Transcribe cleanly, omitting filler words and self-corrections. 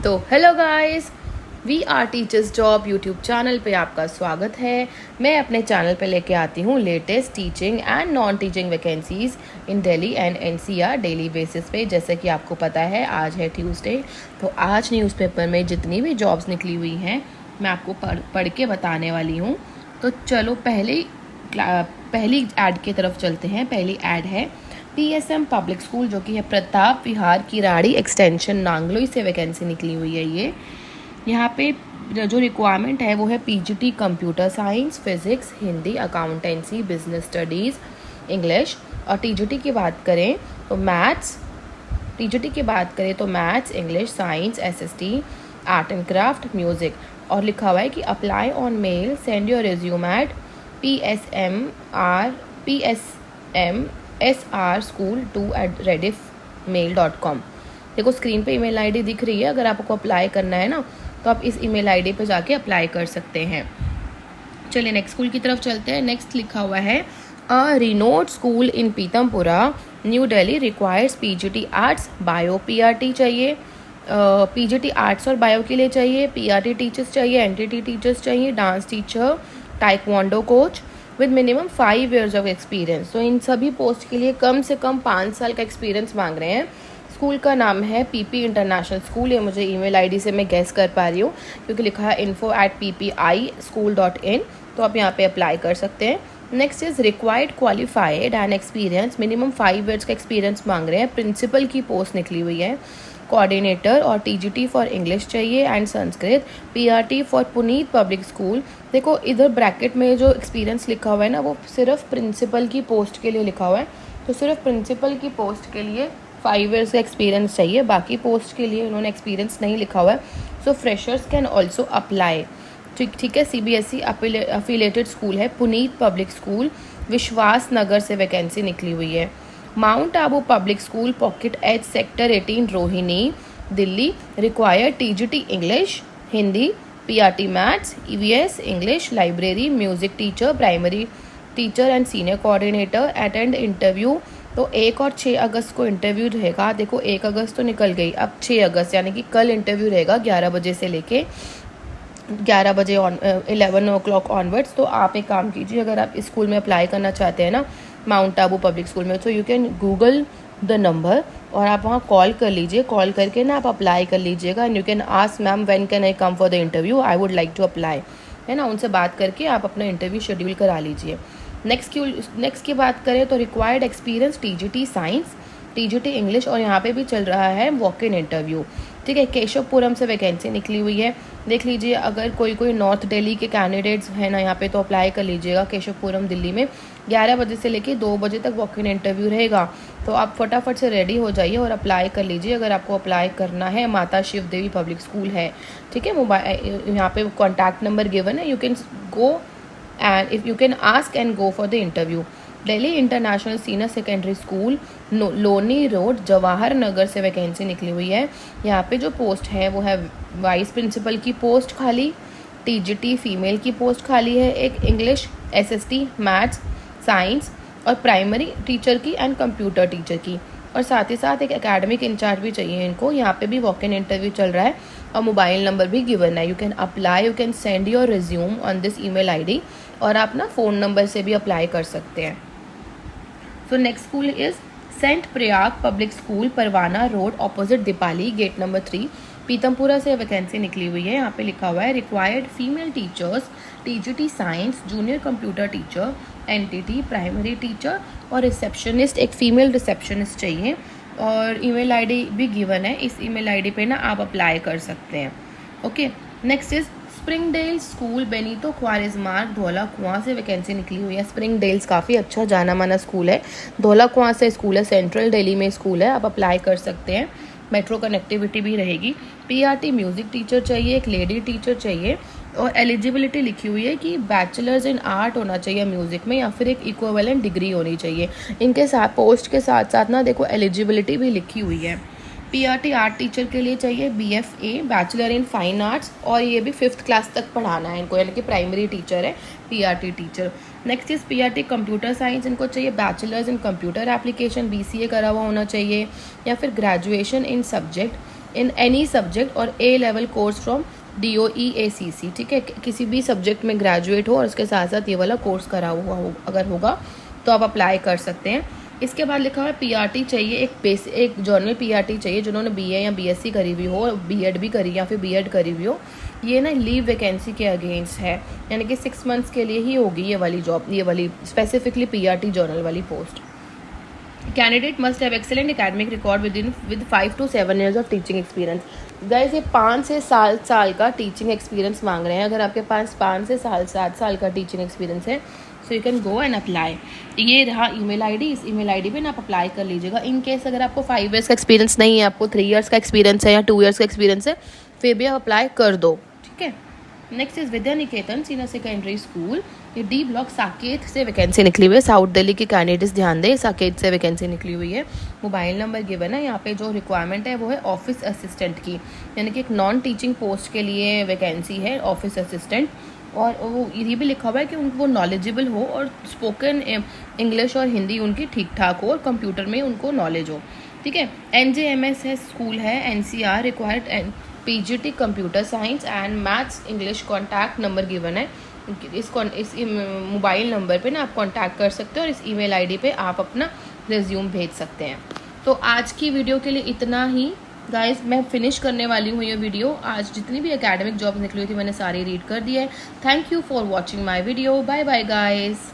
तो hello guys, we are teachers job YouTube channel पे आपका स्वागत है। मैं अपने चैनल पे लेके आती हूँ latest teaching and non teaching vacancies in Delhi and NCR daily basis पे। जैसे कि आपको पता है आज है ट्यूसडे, तो आज न्यूज़पेपर में जितनी भी जॉब्स निकली हुई हैं मैं आपको पढ़ के बताने वाली हूँ। तो चलो पहली ऐड की तरफ चलते हैं। पहली ऐड है पीएसएम पब्लिक स्कूल, जो कि है प्रताप विहार किराड़ी एक्सटेंशन नांगलोई से वैकेंसी निकली हुई है। ये यहाँ पे जो रिक्वायरमेंट है वो है PGT computer science, physics, Hindi, accountancy, business studies, English. और टीजीटी की बात करें तो maths, English, science, SST, art and craft, music. और लिखा हुआ है कि apply on mail, send your resume at psmsrschool2@rediffmail.com। देखो स्क्रीन पे ईमेल आईडी दिख रही है। अगर आपको अप्लाई करना है ना तो आप इस ईमेल आईडी पे जाके अप्लाई कर सकते हैं। चलिए नेक्स्ट स्कूल की तरफ चलते हैं। नेक्स्ट लिखा हुआ है a renowned school in Pitampura New Delhi requires PGT arts bio. PRT चाहिए, पीजीटी आर्ट्स और बायो के लिए चाहिए। पीआरटी टीचर्स चाहिए, एनटीटी टीचर्स चाहिए, dance teacher, taekwondo coach with minimum 5 years of experience. तो इन सभी पोस्ट के लिए कम से कम 5 साल का एक्सपीरियंस मांग रहे हैं। स्कूल का नाम है पीपी इंटरनेशनल स्कूल। ये मुझे ईमेल आईडी से मैं गेस कर पा रही हूँ क्योंकि लिखा है info@ppischool.in। तो आप यहाँ पे अप्लाई कर सकते हैं। Next is required qualified and experience, minimum 5 years का एक्सपीरियंस मांग रहे हैं। प्रिंसिपल की पोस्ट निकली हुई है, कोऑर्डिनेटर। और टीजीटी फॉर इंग्लिश चाहिए and Sanskrit, PRT for Puneet public school. देखो इधर ब्रैकेट में जो एक्सपीरियंस लिखा हुआ है ना वो सिर्फ प्रिंसिपल की पोस्ट के लिए लिखा हुआ है। तो सिर्फ प्रिंसिपल की पोस्ट के लिए 5 years का एक्सपीरियंस चाहिए, बाकी पोस्ट के लिए उन्होंने एक्सपीरियंस नहीं लिखा हुआ है। सो फ्रेशर्स कैन ऑल्सो अप्लाई। ठीक है। सीबीएसई अफिलेटेड स्कूल है पुनीत पब्लिक स्कूल, विश्वास नगर से वैकेंसी निकली हुई है। Mount Abu public school, pocket H, sector 18, Rohini, Delhi. Required TGT English, Hindi, PRT maths, EVS English, library, music teacher, primary teacher and senior coordinator. Attend interview. तो 1 और 6 अगस्त को इंटरव्यू रहेगा। देखो 1 अगस्त तो निकल गई, अब 6 अगस्त यानी कि कल इंटरव्यू रहेगा 11 बजे से लेके 11 बजे 11 o'clock ऑनवर्ड्स। तो आप एक काम कीजिए, अगर आप इस स्कूल में अप्लाई करना चाहते हैं ना माउंट आबू पब्लिक स्कूल में, तो you can Google the number और आप वहाँ कॉल कर लीजिए। कॉल करके ना आप अप्लाई कर लीजिएगा and you can ask ma'am when can I come for the interview, I would like to apply, है ना। उनसे बात करके आप अपना इंटरव्यू शेड्यूल करा लीजिए। नेक्स्ट की बात करें तो required experience TGT science, TGT English. और यहाँ पे भी चल रहा है वॉक इन इंटरव्यू। ठीक है। केशवपुरम से वैकेंसी निकली हुई है, देख लीजिए। अगर कोई नॉर्थ दिल्ली के कैंडिडेट्स हैं ना यहाँ पे तो अप्लाई कर लीजिएगा। केशवपुरम दिल्ली में 11 बजे से लेके 2 बजे तक वॉक इन इंटरव्यू रहेगा। तो आप फटाफट से रेडी हो जाइए और अप्लाई कर लीजिए अगर आपको अप्लाई करना है। माता शिव देवी पब्लिक स्कूल है। ठीक है। मोबाइल यहाँ पे कॉन्टैक्ट नंबर गिवन है, you can go and if you can ask and go for the interview. Delhi international senior secondary school, Loni road, Jawahar Nagar से वैकेंसी निकली हुई है। यहाँ पे जो पोस्ट है वो है वाइस प्रिंसिपल की पोस्ट खाली, टीजीटी फीमेल की पोस्ट खाली है, एक इंग्लिश, एसएसटी, मैथ्स, साइंस और प्राइमरी टीचर की एंड कंप्यूटर टीचर की। और साथ ही साथ एक एकेडमिक इंचार्ज भी चाहिए इनको। यहाँ पे भी वॉक इन इंटरव्यू चल रहा है और मोबाइल नंबर भी गिवन है। You can apply, you can send your resume on this email ID और आप ना फ़ोन नंबर से भी अप्लाई कर सकते हैं। So next school is saint Prayag public school, Parwana road, opposite Deepali, gate number 3, Pitampura से वैकेंसी निकली हुई है। यहाँ पे लिखा हुआ है required female teachers, TGT science, junior computer teacher, NTT, primary teacher और रिसेप्शनिस्ट, एक फीमेल रिसेप्शनिस्ट चाहिए। और ईमेल आईडी भी गिवन है, इस ईमेल आईडी पे ना आप अप्लाई कर सकते हैं। Okay. Next is Springdale school, Benito Juarez Marg, Dhaula कुआं से वैकेंसी निकली हुई है। स्प्रिंगडेल्स काफ़ी अच्छा जाना माना स्कूल है, धौला कुआं से स्कूल है, सेंट्रल दिल्ली में स्कूल है, आप अप्लाई कर सकते हैं। मेट्रो कनेक्टिविटी भी रहेगी। पीआरटी म्यूज़िक टीचर चाहिए, एक लेडी टीचर चाहिए और एलिजिबिलिटी लिखी हुई है कि बैचलर्स इन आर्ट होना चाहिए म्यूज़िक में या फिर एक इक्विवेलेंट डिग्री होनी चाहिए। इनके साथ पोस्ट के साथ साथ ना देखो एलिजिबिलिटी भी लिखी हुई है। पीआरटी आर्ट टीचर के लिए चाहिए BFA, bachelor in fine arts, और ये भी 5th क्लास तक पढ़ाना है इनको, यानी कि प्राइमरी टीचर है PRT teacher. Next is PRT computer science, इनको चाहिए bachelors in computer application, BCA करा हुआ होना चाहिए या फिर graduation in subject in any subject और ए लेवल कोर्स फ्रॉम DOE-ACC, ठीक है। किसी भी सब्जेक्ट में ग्रेजुएट हो और उसके साथ साथ ये वाला कोर्स करा हुआ हो अगर होगा तो आप अप्लाई कर सकते हैं। इसके बाद लिखा हुआ है PRT चाहिए, एक जर्नल PRT चाहिए जिन्होंने BA या BSc करी हुई हो, BEd भी करी या फिर BEd करी हुई हो। ये ना लीव वैकेंसी के अगेंस्ट है, यानी कि 6 मंथ्स के लिए ही होगी ये वाली जॉब, ये वाली स्पेसिफिकली PRT जर्नल वाली post. Candidate must have excellent academic record with 5 to 7 years of teaching experience. Guys ये 5 से 7 साल का टीचिंग एक्सपीरियंस मांग रहे हैं। अगर आपके पास 5 से 7 साल का टीचिंग एक्सपीरियंस है so you can go and apply. ये रहा ईमेल आईडी, इस ईमेल आईडी पे ना आप अप्लाई कर लीजिएगा। इन केस अगर आपको 5 years का एक्सपीरियंस नहीं है, आपको 3 years का एक्सपीरियंस है या 2 years का एक्सपीरियंस है, फिर भी आप अप्लाई कर दो, ठीक है। Next is Vidya Niketan senior secondary school, ये D ब्लॉक साकेत से वैकेंसी निकली हुई है। साउथ दिल्ली की कैंडिडेट्स ध्यान दें, साकेत से वैकेंसी निकली हुई है। मोबाइल नंबर गिवन है। यहाँ पे जो रिक्वायरमेंट है वो है ऑफिस असिस्टेंट की, यानी कि एक नॉन टीचिंग पोस्ट के लिए वैकेंसी है, ऑफिस असिस्टेंट। और वो ये भी लिखा हुआ है कि उनको नॉलेजेबल हो और स्पोकन इंग्लिश और हिंदी उनकी ठीक ठाक हो और कंप्यूटर में उनको नॉलेज हो, ठीक है। NJMS है स्कूल है, NCR required PGT computer science and maths English. Contact number given है। इस मोबाइल नंबर पे ना आप कांटेक्ट कर सकते हो और इस ईमेल आईडी पे आप अपना रिज्यूम भेज सकते हैं। तो आज की वीडियो के लिए इतना ही गाइस, मैं फिनिश करने वाली हूँ ये वीडियो। आज जितनी भी एकेडमिक जॉब निकली हुई थी मैंने सारी रीड कर दी है। Thank you for watching my video. Bye bye guys.